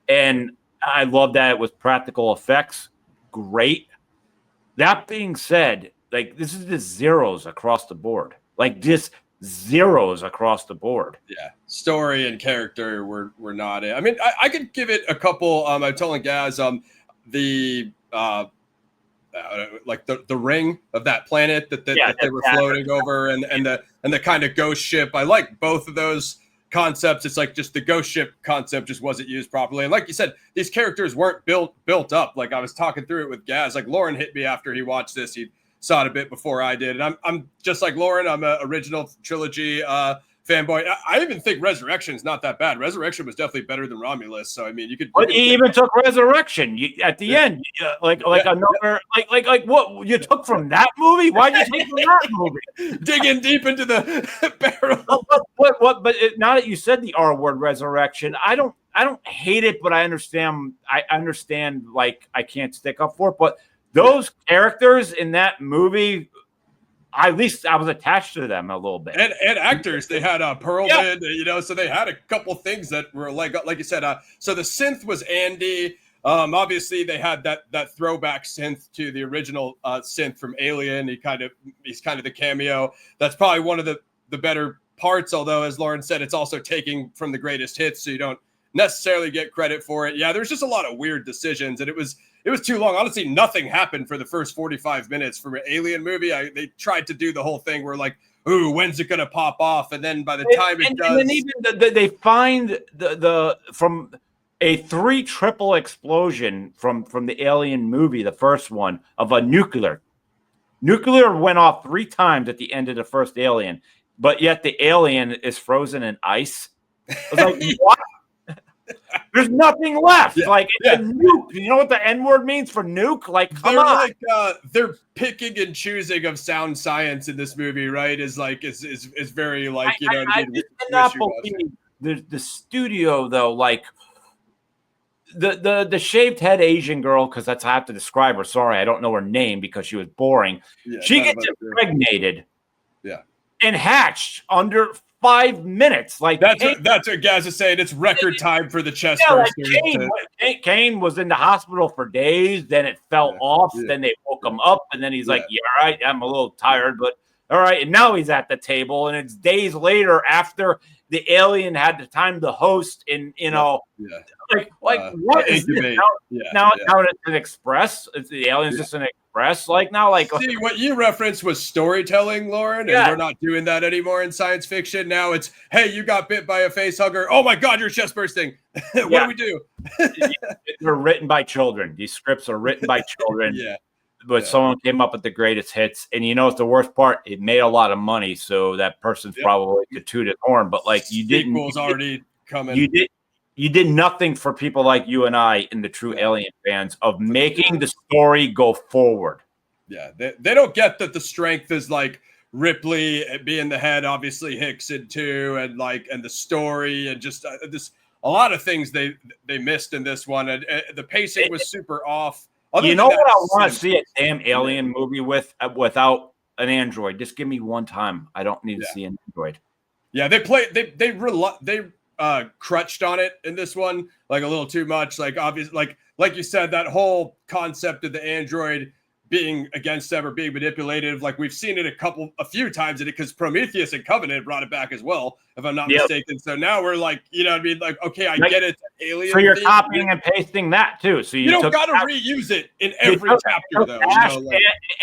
Speaker 1: And I love that it was practical effects. Great. That being said, this is just zeros across the board. Just zeros across the board.
Speaker 2: Yeah. Story and character were not it. I mean, I could give it a couple. I'm telling Gaz, the ring of that planet that they were floating over, and the kind of ghost ship. I like both of those concepts. It's just the ghost ship concept just wasn't used properly. And like you said, these characters weren't built up. I was talking through it with Gaz. Lauren hit me after he watched this. He saw it a bit before I did, and I'm just like Lauren. I'm an original trilogy fanboy. I even think Resurrection is not that bad. Resurrection was definitely better than Romulus. So I mean, you could.
Speaker 1: But you even took Resurrection at the end, another what you took from that movie? Why did you take from that movie?
Speaker 2: Digging deep into the barrel.
Speaker 1: But now that you said the R word, Resurrection, I don't hate it, but I understand. I can't stick up for it, but those characters in that movie. At least I was attached to them a little bit.
Speaker 2: And actors, they had Perlman, so they had a couple things that were like you said. So the synth was Andy. Obviously, they had that throwback synth to the original synth from Alien. He's kind of the cameo. That's probably one of the better parts. Although, as Lauren said, it's also taking from the greatest hits, so you don't necessarily get credit for it. Yeah, there's just a lot of weird decisions, and it was too long. Honestly, nothing happened for the first 45 minutes for an Alien movie. They tried to do the whole thing where ooh, when's it going to pop off? And then by the time it does. And then
Speaker 1: even they find from a 3 triple explosion from the Alien movie, the first one, of a nuclear. Nuclear went off 3 times at the end of the first Alien, but yet the alien is frozen in ice. I was like, what? There's nothing left. It's a nuke. You know what the N word means for nuke? Come on.
Speaker 2: They're picking and choosing of sound science in this movie, right? Is very I
Speaker 1: cannot believe the studio though. The shaved head Asian girl, because that's how I have to describe her. Sorry, I don't know her name because she was boring. Yeah, she gets impregnated.
Speaker 2: Yeah.
Speaker 1: And hatched under 5 minutes.
Speaker 2: That's what Gaz is saying. It's record time for the chest burster.
Speaker 1: Kane was in the hospital for days, then it fell off, then they woke him up, and then he's like, yeah, all right, I'm a little tired, but all right. And now he's at the table, and it's days later after the alien had the time to host what is this? Now it's an express. The alien's just an express. See,
Speaker 2: what you referenced was storytelling, Lauren, and we're not doing that anymore in science fiction. Now it's, hey, you got bit by a face hugger. Oh my God, your chest bursting. What do we do?
Speaker 1: They're written by children. These scripts are written by children. But someone came up with the greatest hits, and it's the worst part. It made a lot of money, so that person's probably to toot his horn. But you didn't.
Speaker 2: Already coming.
Speaker 1: You did nothing for people like you and I and the true Alien fans of making the story go forward.
Speaker 2: Yeah, they don't get that the strength is Ripley being the head, obviously Hickson too, and the story and just this a lot of things they missed in this one. And the pacing was super off.
Speaker 1: You know what I want to see a damn alien movie without an android? Just give me one time. I don't need to see an android.
Speaker 2: Yeah, they crutched on it in this one like a little too much. Like obvious, like you said, that whole concept of the android being against them or being manipulative. Like we've seen it a few times in it because Prometheus and Covenant brought it back as well, if I'm not mistaken. So now we're like, you know what I mean? Like, okay, I get it. Alien.
Speaker 1: So you're copying and pasting that too. So you
Speaker 2: don't got to reuse it in every chapter though.
Speaker 1: Ash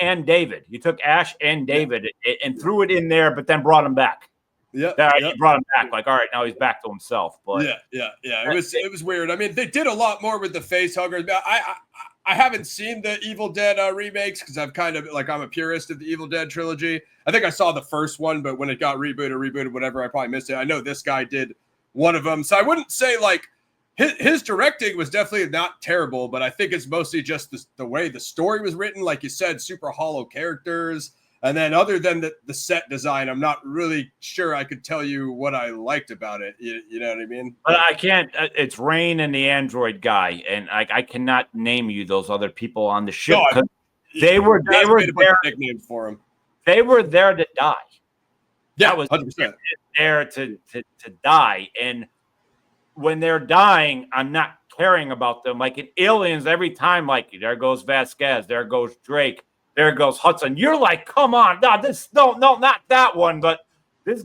Speaker 1: and David. You took Ash and David and threw it in there, but then brought him back. Yeah, he brought him back. Like, all right, now he's back to himself. But
Speaker 2: yeah. It was weird. I mean, they did a lot more with the face huggers. I haven't seen the Evil Dead remakes because I'm a purist of the Evil Dead trilogy. I think I saw the first one, but when it got rebooted, whatever, I probably missed it. I know this guy did one of them, so I wouldn't say like his directing was definitely not terrible, but I think it's mostly just the way the story was written. Like you said, super hollow characters. And then other than the set design, I'm not really sure I could tell you what I liked about it. You know what I mean?
Speaker 1: But I can't. It's Rain and the android guy, and I cannot name you those other people on the ship. No, they were there.
Speaker 2: Nicknames for them.
Speaker 1: They were there to die.
Speaker 2: Yeah,
Speaker 1: that was
Speaker 2: 100%.
Speaker 1: There to die. And when they're dying, I'm not caring about them. Like in Aliens, every time, like there goes Vasquez, there goes Drake. There goes Hudson. You're like, come on, no, not that one, but this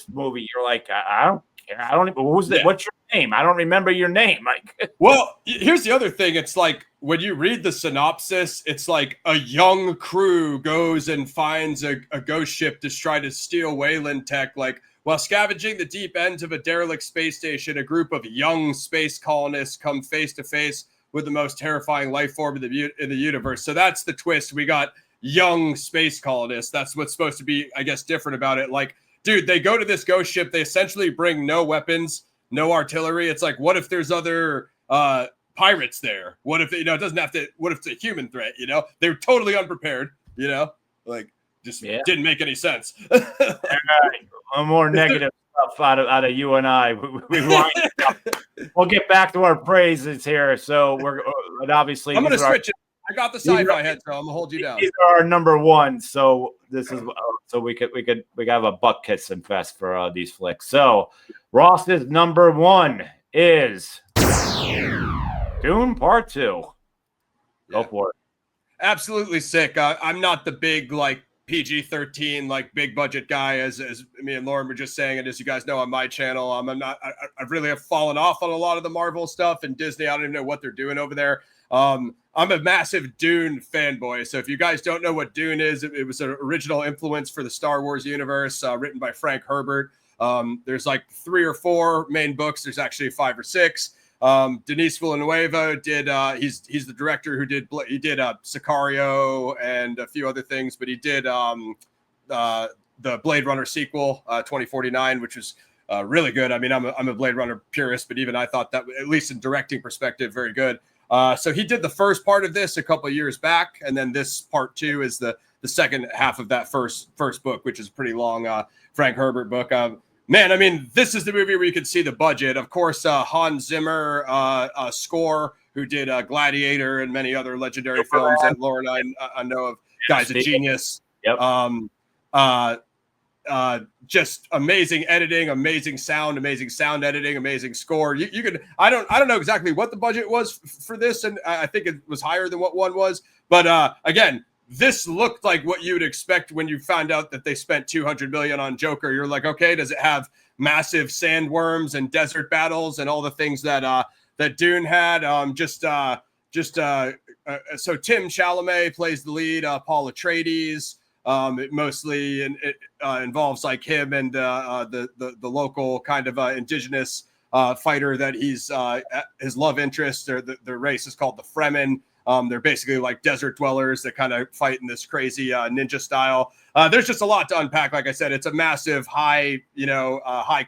Speaker 1: movie. You're like, I don't care. I don't even. What's your name? I don't remember your name. Like,
Speaker 2: well, here's the other thing. It's like when you read the synopsis, it's like a young crew goes and finds a ghost ship to try to steal Wayland tech. Like while scavenging the deep ends of a derelict space station, a group of young space colonists come face to face with the most terrifying life form in the universe. So that's the twist. We got young space colonists. That's what's supposed to be, I guess, different about it. Like, dude, they go to this ghost ship. They essentially bring no weapons, no artillery. It's like, what if there's other pirates there? What if, it doesn't have to, what if it's a human threat, They're totally unprepared, Like, just didn't make any sense.
Speaker 1: All right. A more negative stuff out of you and I. We'll get back to our praises here. So we're obviously
Speaker 2: I'm going to switch it. I got the sci-fi head, so I'm gonna hold you down.
Speaker 1: These are our number one. So this is so we have a butt kissing fest for these flicks. So Ross's number one is Dune Part 2. Go for it.
Speaker 2: Absolutely sick. I'm not the big PG-13 big budget guy as me and Lauren were just saying, and as you guys know on my channel, I really have fallen off on a lot of the Marvel stuff and Disney. I don't even know what they're doing over there. I'm a massive Dune fanboy. So if you guys don't know what Dune is, it was an original influence for the Star Wars universe, written by Frank Herbert. There's 3 or 4 main books. There's actually 5 or 6. Denis Villeneuve did. He's the director who did Sicario and a few other things, but he did the Blade Runner sequel, 2049, which was really good. I mean, I'm a Blade Runner purist, but even I thought that, at least in directing perspective, very good. So he did the first part of this a couple of years back, and then this part 2 is the second half of that first book, which is a pretty long Frank Herbert book. Man, I mean, this is the movie where you can see the budget. Of course, Hans Zimmer score, who did Gladiator and many other legendary films that Lauren and I know of. Guy's a genius.
Speaker 1: Yep.
Speaker 2: Just amazing editing, amazing sound editing, amazing score. You could, I don't know exactly what the budget was for this, and I think it was higher than what one was. But again, this looked like what you would expect when you found out that they spent $200 million on Joker. You're like, okay, does it have massive sandworms and desert battles and all the things that that Dune had? So Tim Chalamet plays the lead. Paul Atreides. It mostly involves him and the local kind of indigenous fighter that he's his love interest. Or the race is called the Fremen. They're basically desert dwellers that kind of fight in this crazy ninja style. There's just a lot to unpack. Like I said, it's a massive high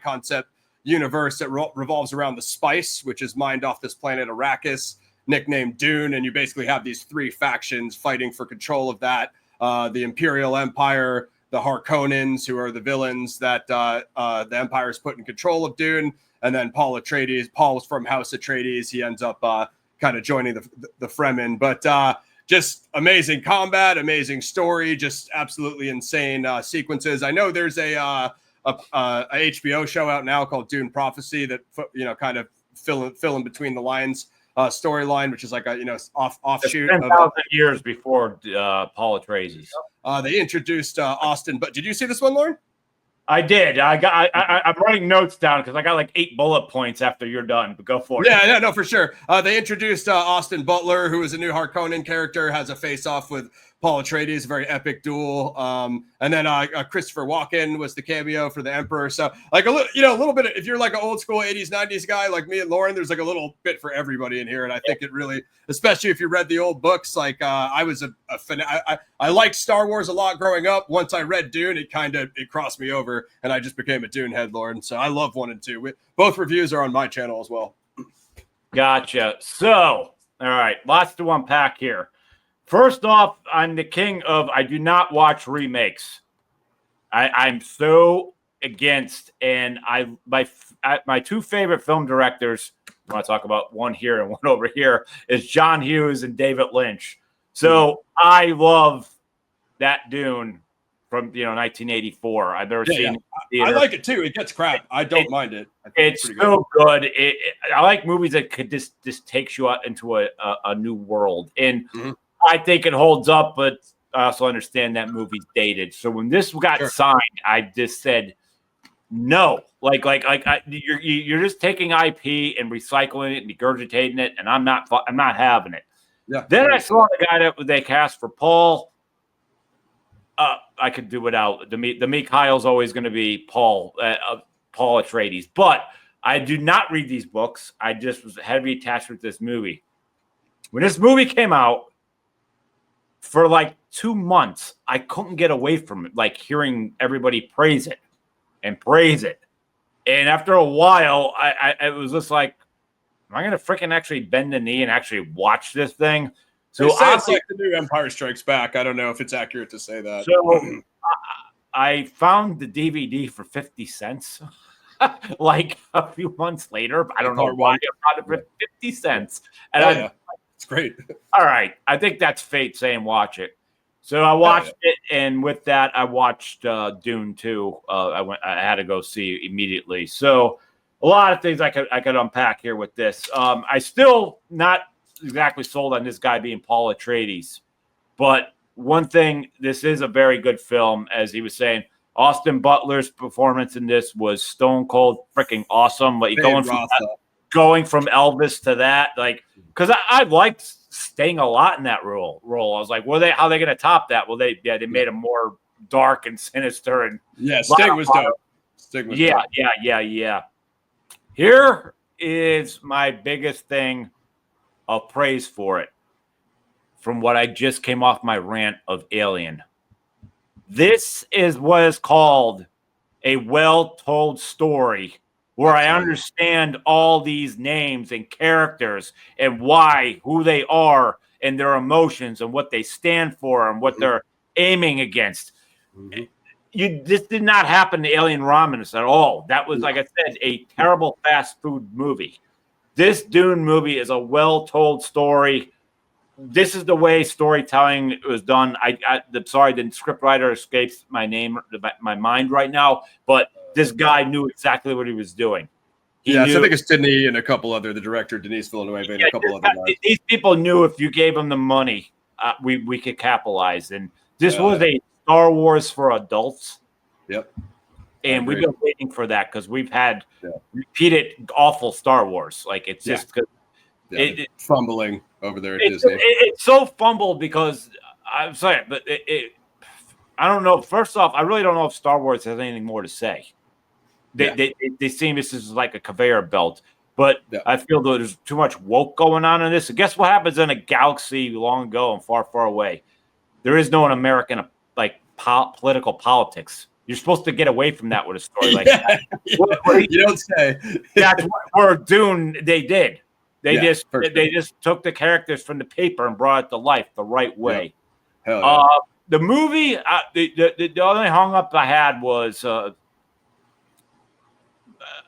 Speaker 2: concept universe that revolves around the spice, which is mined off this planet Arrakis, nicknamed Dune. And you basically have these 3 factions fighting for control of that. The Imperial Empire, Harkonnens, who are the villains that the Empire's put in control of Dune, and then Paul Atreides. Paul was from House Atreides. He ends up kind of joining the Fremen, but just amazing combat, amazing story, just absolutely insane sequences. I know there's a HBO show out now called Dune Prophecy that kind of fill in between the lines storyline, which is like a offshoot
Speaker 1: 10,000 years before Paul Atreides.
Speaker 2: They introduced Austin, but did you see this one, Lauren?
Speaker 1: I did. I'm writing notes down because I got like 8 bullet points after you're done. But go for it.
Speaker 2: Yeah, no, for sure. They introduced Austin Butler, who is a new Harkonnen character, has a face-off with Paul Atreides, a very epic duel. And then Christopher Walken was the cameo for the Emperor. So like a little bit. If you're like an old school 80s, 90s guy like me and Lauren, there's like a little bit for everybody in here. And I think it really, especially if you read the old books, like I was I liked Star Wars a lot growing up. Once I read Dune, it crossed me over, and I just became a Dune head, Lauren. So I love 1 and 2. Both reviews are on my channel as well.
Speaker 1: Gotcha. So, all right, lots to unpack here. First off, I'm the king of I do not watch remakes. I'm so against, and my 2 favorite film directors, I want to talk about one here and one over here, is John Hughes and David Lynch. So I love that Dune from 1984. I've never seen it.
Speaker 2: I like it too. It gets crap. I don't mind it.
Speaker 1: It's so good. I like movies that could just takes you out into a new world, and I think it holds up. But I also understand that movie's dated. So when this got signed, I just said no. You're just taking IP and recycling it and regurgitating it, and I'm not having it. Yeah. Then I saw the guy that they cast for Paul. I could do without the me. Kyle's always going to be Paul Atreides, but I do not read these books. I just was heavy attached with this movie. When this movie came out, for like 2 months, I couldn't get away from it, like hearing everybody praise it. And after a while, I was just like, am I going to freaking actually bend the knee and actually watch this thing? So
Speaker 2: it's like the new Empire Strikes Back. I don't know if it's accurate to say that.
Speaker 1: So I found the DVD for 50 cents, like a few months later. I don't know why I found it for 50 cents. And
Speaker 2: it's great.
Speaker 1: All right. I think that's fate saying watch it. So I watched it, and with that, I watched Dune 2. I had to go see immediately. So a lot of things I could unpack here with this. I still not exactly sold on this guy being Paul Atreides, but one thing, this is a very good film, as he was saying. Austin Butler's performance in this was stone cold freaking awesome. Like going from Elvis to that, like, because I liked staying a lot in that role. I was like, how are they going to top that? Well, they made him more dark and sinister, and
Speaker 2: Sting was dope.
Speaker 1: Yeah. Here is my biggest thing of praise for it. From what I just came off my rant of Alien. This is what is called a well-told story where I understand all these names and characters and who they are and their emotions and what they stand for and what they're aiming against. This did not happen to Alien Romulus at all. That was, like I said, a terrible fast food movie. This Dune movie is a well-told story. This is the way storytelling was done. I'm sorry, the scriptwriter escapes my mind right now, but this guy knew exactly what he was doing.
Speaker 2: So I think it's Denis and the director, Denis Villeneuve, and a couple other guys.
Speaker 1: These people knew if you gave them the money, we could capitalize. And this was a Star Wars for adults.
Speaker 2: Yep.
Speaker 1: And we've been waiting for that because we've had repeated awful Star Wars. Like, it's just
Speaker 2: it's fumbling over there at Disney.
Speaker 1: It's so fumbled because I'm sorry, but I don't know. First off, I really don't know if Star Wars has anything more to say. They seem this is like a conveyor belt, but I feel that there's too much woke going on in this. And guess what happens in a galaxy long ago and far, far away? There is no American political politics. You're supposed to get away from that with a story like that.
Speaker 2: You don't say.
Speaker 1: That's what for Dune they did. They just took the characters from the paper and brought it to life the right way.
Speaker 2: Hell yeah.
Speaker 1: the movie, the only hung up I had was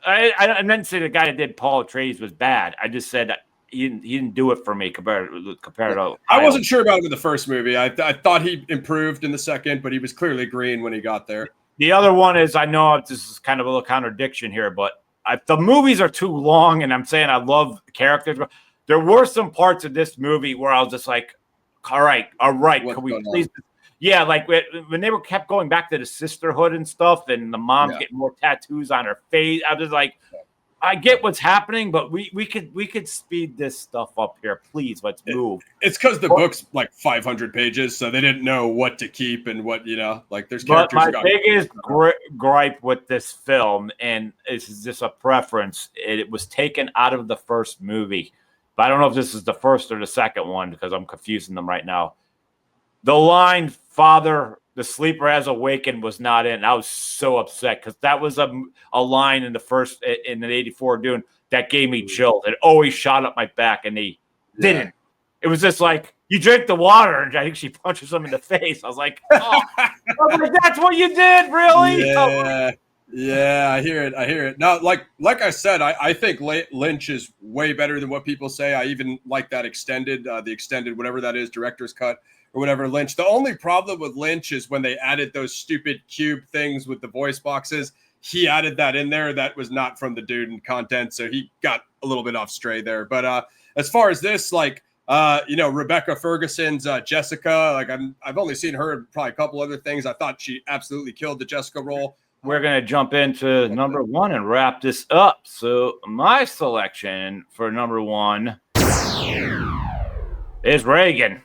Speaker 1: I didn't say the guy that did Paul Atreides was bad. I just said he didn't do it for me compared to.
Speaker 2: I wasn't sure about him in the first movie. I thought he improved in the second, but he was clearly green when he got there.
Speaker 1: The other one is, I know this is kind of a little contradiction here, but the movies are too long, and I'm saying I love characters. There were some parts of this movie where I was just like, all right, can we please? Yeah, like when they kept going back to the sisterhood and stuff, and the mom's getting more tattoos on her face. I was like, I get what's happening, but we could speed this stuff up here, please. Let's move.
Speaker 2: It's because the book's like 500 pages, so they didn't know what to keep and what like. There's characters.
Speaker 1: But my biggest gripe with this film, and this is just a preference, it was taken out of the first movie, but I don't know if this is the first or the second one because I'm confusing them right now. The line "Father, the sleeper has awakened" was not in. I was so upset because that was a line in the '84 Dune that gave me chills. It always shot up my back, and they didn't. It was just like, you drink the water, and I think she punches him in the face. I was like, oh, that's what you did, really?
Speaker 2: Yeah, I hear it. Now, like I said, I think Lynch is way better than what people say. I even like that the extended, whatever that is, director's cut. Or whatever, Lynch. The only problem with Lynch is when they added those stupid cube things with the voice boxes. He added that in there. That was not from the Dune content, so he got a little bit off stray there. But as far as this, like, Rebecca Ferguson's Jessica, like I've only seen her in probably a couple other things. I thought she absolutely killed the Jessica role.
Speaker 1: We're gonna jump into number one and wrap this up. So my selection for number one is Reagan.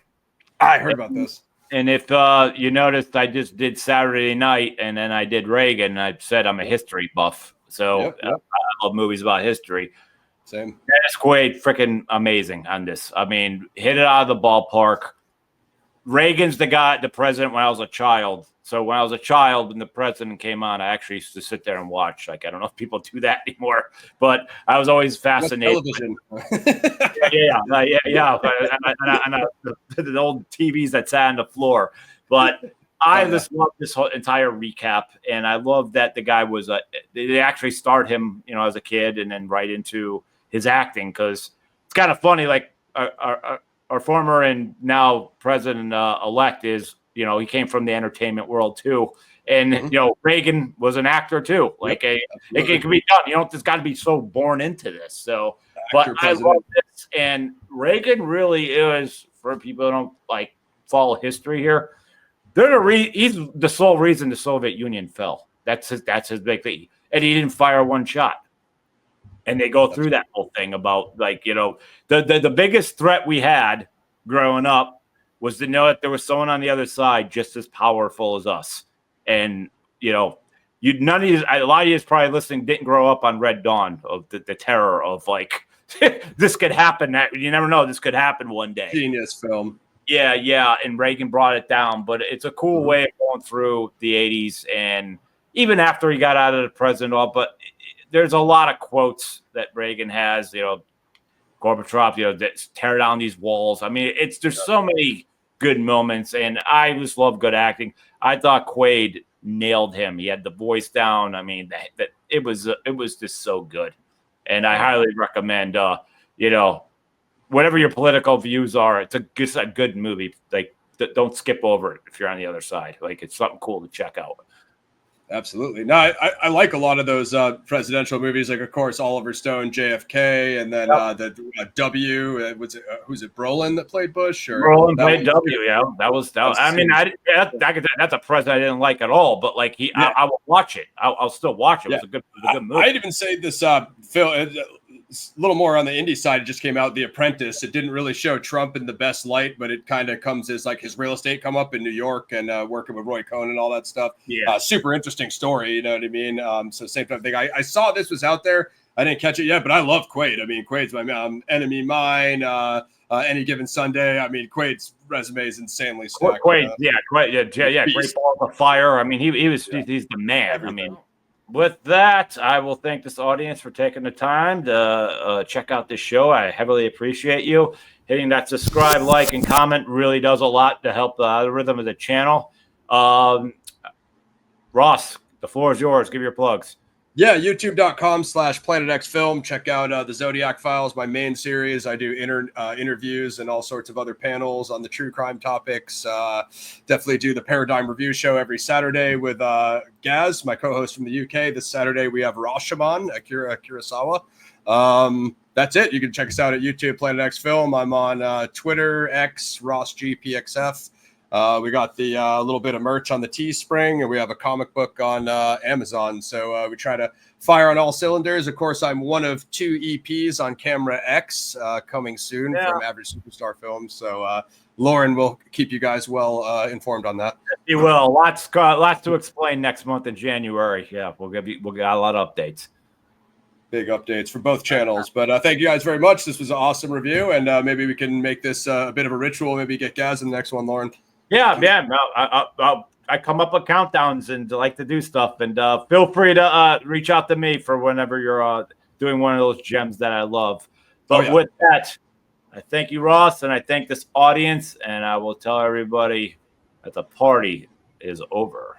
Speaker 2: I heard about this.
Speaker 1: And if you noticed, I just did Saturday Night, and then I did Reagan. And I said I'm a history buff, so I love movies about history.
Speaker 2: Same.
Speaker 1: Dennis Quaid, freaking amazing on this. I mean, hit it out of the ballpark. Reagan's the president when I was a child. So when I was a child, when the president came on, I actually used to sit there and watch. Like, I don't know if people do that anymore, but I was always fascinated.
Speaker 2: Television.
Speaker 1: yeah. And the old TVs that sat on the floor. But I just love this whole entire recap, and I love that the guy was they actually start him, as a kid, and then right into his acting, because it's kind of funny. Like our former and now president elect is. He came from the entertainment world too. And, Reagan was an actor too. Like it can be done. You don't just got to be so born into this. So, but I love this. And Reagan really is, for people who don't like follow history here, he's the sole reason the Soviet Union fell. That's his big thing. And he didn't fire one shot. And they go through that whole thing about the biggest threat we had growing up was to know that there was someone on the other side just as powerful as us. And, a lot of you probably listening didn't grow up on Red Dawn, of the terror of this could happen. You never know. This could happen one day.
Speaker 2: Genius film.
Speaker 1: Yeah. And Reagan brought it down, but it's a cool way of going through the 80s. And even after he got out of the president, but there's a lot of quotes that Reagan has, Gorbachev, that tear down these walls. I mean, there's so many good moments, and I just love good acting. I thought Quaid nailed him. He had the voice down. I mean, that it was just so good, and I highly recommend. Whatever your political views are, it's a good movie. Like, don't skip over it if you're on the other side. Like, it's something cool to check out.
Speaker 2: Absolutely. No, I like a lot of those presidential movies. Like, of course, Oliver Stone, JFK, and then W. Who's it? Brolin that played Bush? Or
Speaker 1: Brolin played W. Yeah, that was. I mean, that's a president I didn't like at all. But I will watch it. I'll still watch it. It was a good movie.
Speaker 2: I'd even say this film. A little more on the indie side, it just came out, The Apprentice. It didn't really show Trump in the best light, but it kind of comes as like his real estate come up in New York and working with Roy Cohn and all that stuff.
Speaker 1: Yeah.
Speaker 2: Super interesting story, you know what I mean? So same type of thing. I saw this was out there. I didn't catch it yet, but I love Quaid. I mean, Quaid's my enemy mine. Any Given Sunday. I mean, Quaid's resume is insanely stacked.
Speaker 1: Quaid, Great Ball of Fire. I mean, he's the man. I mean, with that, I will thank this audience for taking the time to check out this show. I heavily appreciate you. Hitting that subscribe, like, and comment really does a lot to help the algorithm of the channel. Ross, the floor is yours. Give your plugs.
Speaker 2: Yeah, youtube.com/Planet X Film. Check out the Zodiac Files, my main series. I do interviews and all sorts of other panels on the true crime topics. Definitely do the Paradigm Review Show every Saturday with Gaz, my co-host from the UK. This Saturday we have Rashomon, Akira Kurosawa. That's it. You can check us out at YouTube, Planet X Film. I'm on Twitter, X, RossGPXF. We got the little bit of merch on the Teespring, and we have a comic book on Amazon. So we try to fire on all cylinders. Of course, I'm one of 2 EPs on Camera X coming soon from Average Superstar Films. So Lauren will keep you guys well informed on that.
Speaker 1: He will. Lots to explain next month in January. Yeah, we'll got a lot of updates.
Speaker 2: Big updates for both channels. But thank you guys very much. This was an awesome review, and maybe we can make this a bit of a ritual. Maybe get Gaz in the next one, Lauren.
Speaker 1: Yeah. No, I come up with countdowns and like to do stuff. And feel free to reach out to me for whenever you're doing one of those gems that I love. But with that, I thank you, Ross, and I thank this audience. And I will tell everybody that the party is over.